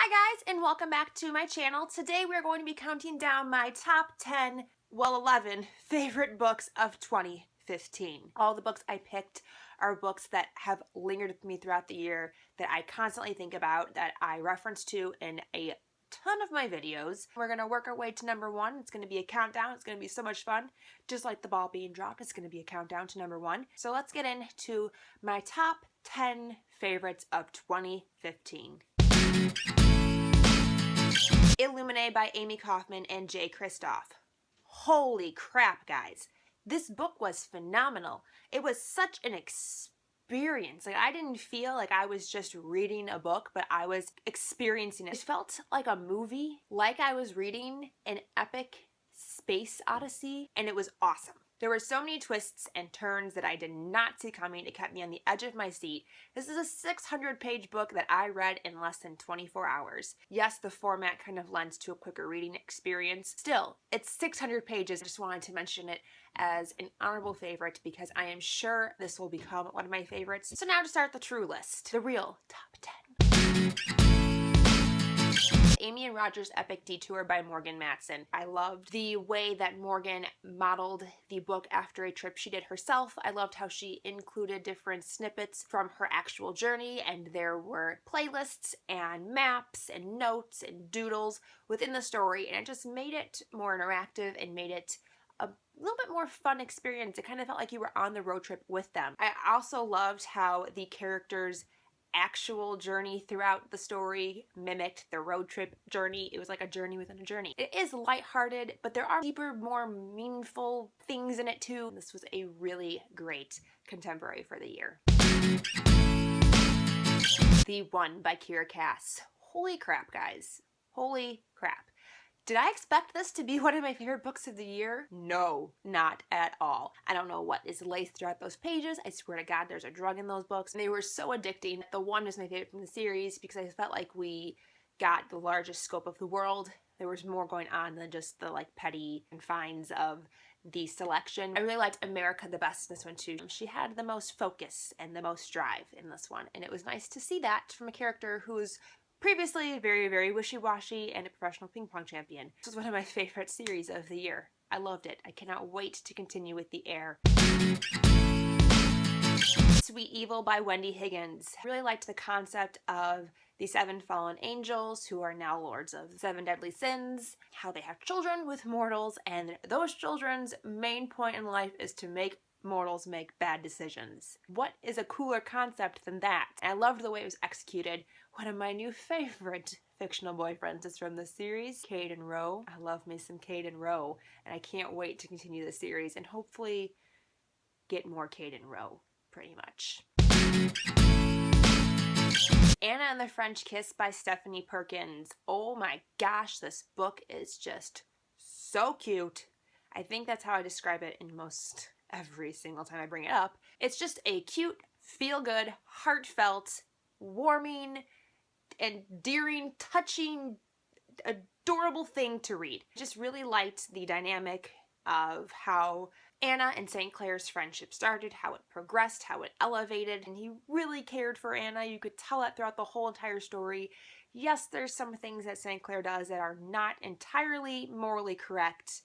Hi guys, and welcome back to my channel. Today we're going to be counting down my top 10, well 11, favorite books of 2015. All the books I picked are books that have lingered with me throughout the year, that I constantly think about, that I reference to in a ton of my videos. We're going to work our way to number 1. It's going to be a countdown. It's going to be so much fun. Just like the ball being dropped, it's going to be a countdown to number 1. So let's get into my top 10 favorites of 2015. Illuminae by Amy Kaufman and Jay Kristoff. Holy crap, guys. This book was phenomenal. It was such an experience. Like, I didn't feel like I was just reading a book, but I was experiencing it. It felt like a movie, like I was reading an epic space odyssey, and it was awesome. There were so many twists and turns that I did not see coming. It kept me on the edge of my seat. This is a 600-page book that I read in less than 24 hours. Yes, the format kind of lends to a quicker reading experience. Still, it's 600 pages. I just wanted to mention it as an honorable favorite because I am sure this will become one of my favorites. So now to start the true list, the real top 10. Amy and Roger's Epic Detour by Morgan Matson. I loved the way that Morgan modeled the book after a trip she did herself. I loved how she included different snippets from her actual journey, and there were playlists and maps and notes and doodles within the story, and it just made it more interactive and made it a little bit more fun experience. It kind of felt like you were on the road trip with them. I also loved how the characters' actual journey throughout the story mimicked the road trip journey. It was like a journey within a journey. It is lighthearted, but there are deeper, more meaningful things in it too. This was a really great contemporary for the year. The One by Kira Cass. Holy crap, guys. Holy crap. Did I expect this to be one of my favorite books of the year? No, not at all. I don't know what is laced throughout those pages. I swear to God, there's a drug in those books. And they were so addicting. The One was my favorite from the series because I felt like we got the largest scope of the world. There was more going on than just the petty confines of the selection. I really liked America the best in this one too. She had the most focus and the most drive in this one. And it was nice to see that from a character who's previously very, very wishy-washy and a professional ping pong champion. This was one of my favorite series of the year. I loved it. I cannot wait to continue with The Heir. Sweet Evil by Wendy Higgins. I really liked the concept of the 7 fallen angels who are now lords of the 7 deadly sins, how they have children with mortals, and those children's main point in life is to make mortals make bad decisions. What is a cooler concept than that? And I loved the way it was executed. One of my new favorite fictional boyfriends is from this series, Caden Rowe. I love me some Caden Rowe, and I can't wait to continue the series and hopefully get more Caden Rowe, pretty much. Anna and the French Kiss by Stephanie Perkins. Oh my gosh, this book is just so cute. I think that's how I describe it in most every single time I bring it up. It's just a cute, feel-good, heartfelt, warming, endearing, touching, adorable thing to read. I just really liked the dynamic of how Anna and St. Clair's friendship started, how it progressed, how it elevated, and he really cared for Anna. You could tell that throughout the whole entire story. Yes, there's some things that St. Clair does that are not entirely morally correct,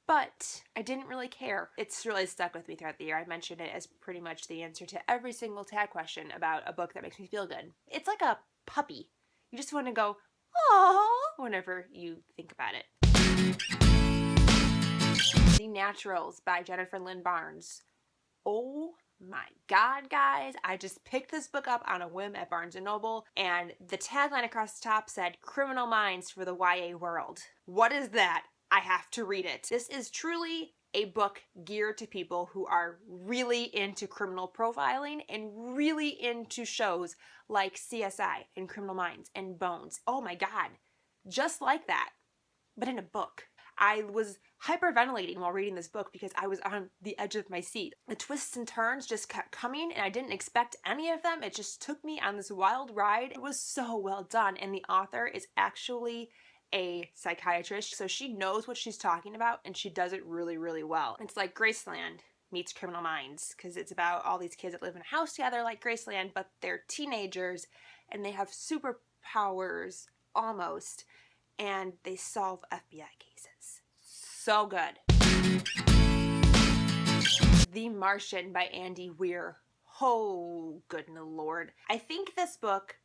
but I didn't really care. It's really stuck with me throughout the year. I mentioned it as pretty much the answer to every single tag question about a book that makes me feel good. It's like a puppy. You just want to go, aww, whenever you think about it. The Naturals by Jennifer Lynn Barnes. Oh my God, guys. I just picked this book up on a whim at Barnes & Noble, and the tagline across the top said, Criminal Minds for the YA World. What is that? I have to read it. This is truly a book geared to people who are really into criminal profiling and really into shows like CSI and Criminal Minds and Bones. Oh my God. Just like that, but in a book. I was hyperventilating while reading this book because I was on the edge of my seat. The twists and turns just kept coming and I didn't expect any of them. It just took me on this wild ride. It was so well done, and the author is actually a psychiatrist, so she knows what she's talking about and she does it really, really well. It's like Graceland meets Criminal Minds because it's about all these kids that live in a house together like Graceland, but they're teenagers and they have superpowers almost, and they solve FBI cases. So good. The Martian by Andy Weir. Oh, good Lord. I think this book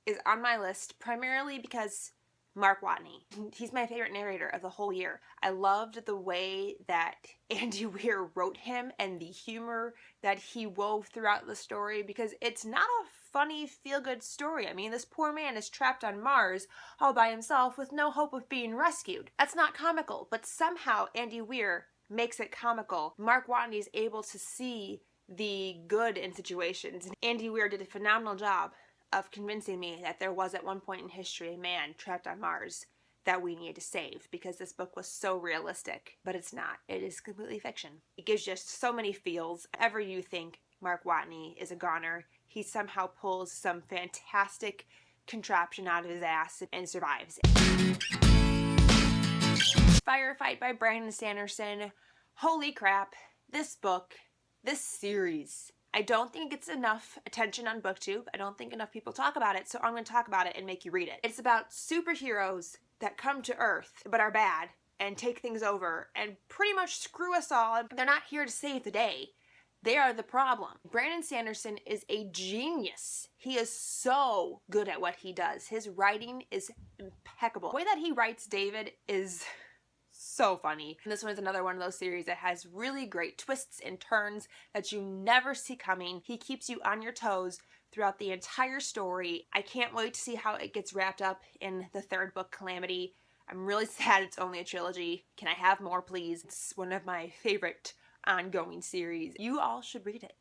is on my list primarily because Mark Watney. He's my favorite narrator of the whole year. I loved the way that Andy Weir wrote him and the humor that he wove throughout the story, because it's not a funny, feel-good story. I mean, this poor man is trapped on Mars all by himself with no hope of being rescued. That's not comical, but somehow Andy Weir makes it comical. Mark Watney is able to see the good in situations. Andy Weir did a phenomenal job of convincing me that there was at one point in history a man trapped on Mars that we needed to save, because this book was so realistic. But it's not. It is completely fiction. It gives you so many feels. Whenever you think Mark Watney is a goner, he somehow pulls some fantastic contraption out of his ass and survives. Firefight by Brandon Sanderson. Holy crap. This book, this series, I don't think it gets enough attention on BookTube. I don't think enough people talk about it, so I'm going to talk about it and make you read it. It's about superheroes that come to Earth but are bad and take things over and pretty much screw us all. They're not here to save the day. They are the problem. Brandon Sanderson is a genius. He is so good at what he does. His writing is impeccable. The way that he writes David is so funny. And this one is another one of those series that has really great twists and turns that you never see coming. He keeps you on your toes throughout the entire story. I can't wait to see how it gets wrapped up in the third book, Calamity. I'm really sad it's only a trilogy. Can I have more, please? It's one of my favorite ongoing series. You all should read it.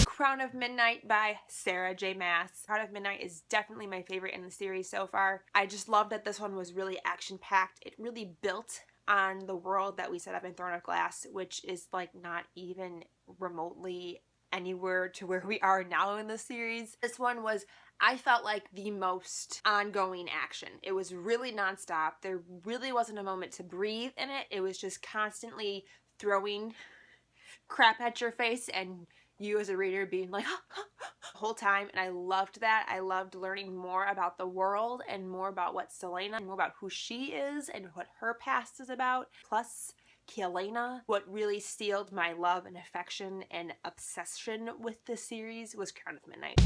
Crown of Midnight by Sarah J. Maas. Crown of Midnight is definitely my favorite in the series so far. I just love that this one was really action-packed. It really built on the world that we set up in Throne of Glass, which is like not even remotely anywhere to where we are now in the series. This one was, I felt like, the most ongoing action. It was really nonstop. There really wasn't a moment to breathe in it. It was just constantly throwing crap at your face and you as a reader being like the whole time, and I loved that. I loved learning more about the world and more about what Selena, and more about who she is and what her past is about. Plus Kielena. What really sealed my love and affection and obsession with this series was Crown of Midnight.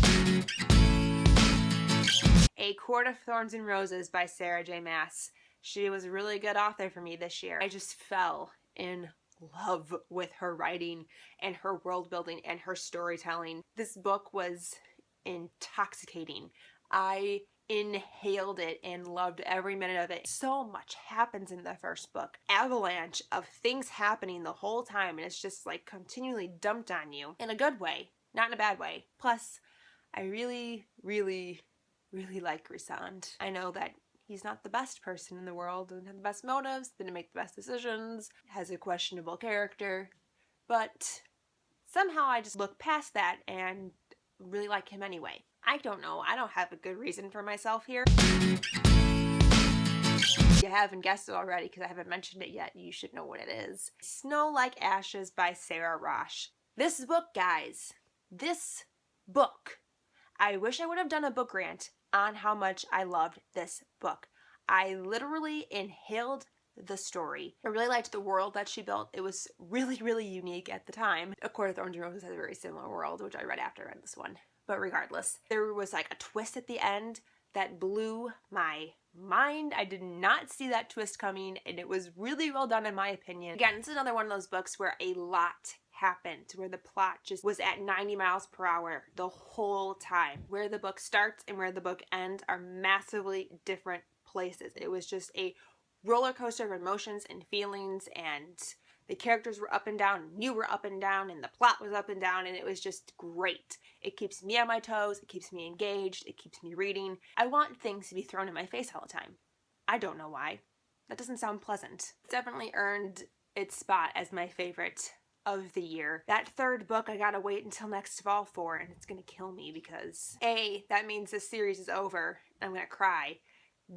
A Court of Thorns and Roses by Sarah J. Maas. She was a really good author for me this year. I just fell in love with her writing and her world building and her storytelling. This book was intoxicating. I inhaled it and loved every minute of it. So much happens in the first book. Avalanche of things happening the whole time, and it's just like continually dumped on you in a good way, not in a bad way. Plus, I really like Rhysand. I know that he's not the best person in the world, doesn't have the best motives, didn't make the best decisions, has a questionable character, but somehow I just look past that and really like him anyway. I don't know, I don't have a good reason for myself here. If you haven't guessed it already, because I haven't mentioned it yet, you should know what it is. Snow Like Ashes by Sarah Rosh. This book, guys, this book, I wish I would have done a book rant on how much I loved this book. I literally inhaled the story. I really liked the world that she built. It was really unique at the time. A Court of Thorns and Roses has a very similar world, which I read after I read this one. But regardless, there was like a twist at the end that blew my mind. I did not see that twist coming, and it was really well done in my opinion. Again, this is another one of those books where a lot happened, where the plot just was at 90 miles per hour the whole time. Where the book starts and where the book ends are massively different places. It was just a roller coaster of emotions and feelings, and the characters were up and down, and you were up and down, and the plot was up and down, and it was just great. It keeps me on my toes, it keeps me engaged, it keeps me reading. I want things to be thrown in my face all the time. I don't know why. That doesn't sound pleasant. It's definitely earned its spot as my favorite of the year. That third book I gotta wait until next fall for, and it's gonna kill me because A, that means this series is over, and I'm gonna cry.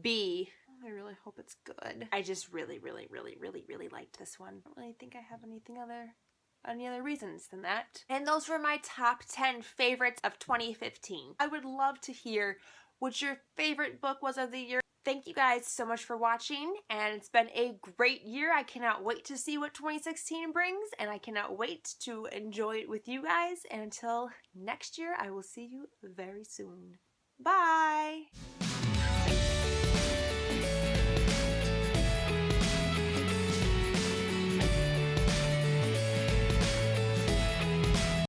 B, I really hope it's good. I just really liked this one. I don't really think I have any other reasons than that. And those were my top 10 favorites of 2015. I would love to hear what your favorite book was of the year. Thank you guys so much for watching, and it's been a great year. I cannot wait to see what 2016 brings, and I cannot wait to enjoy it with you guys. And until next year, I will see you very soon. Bye!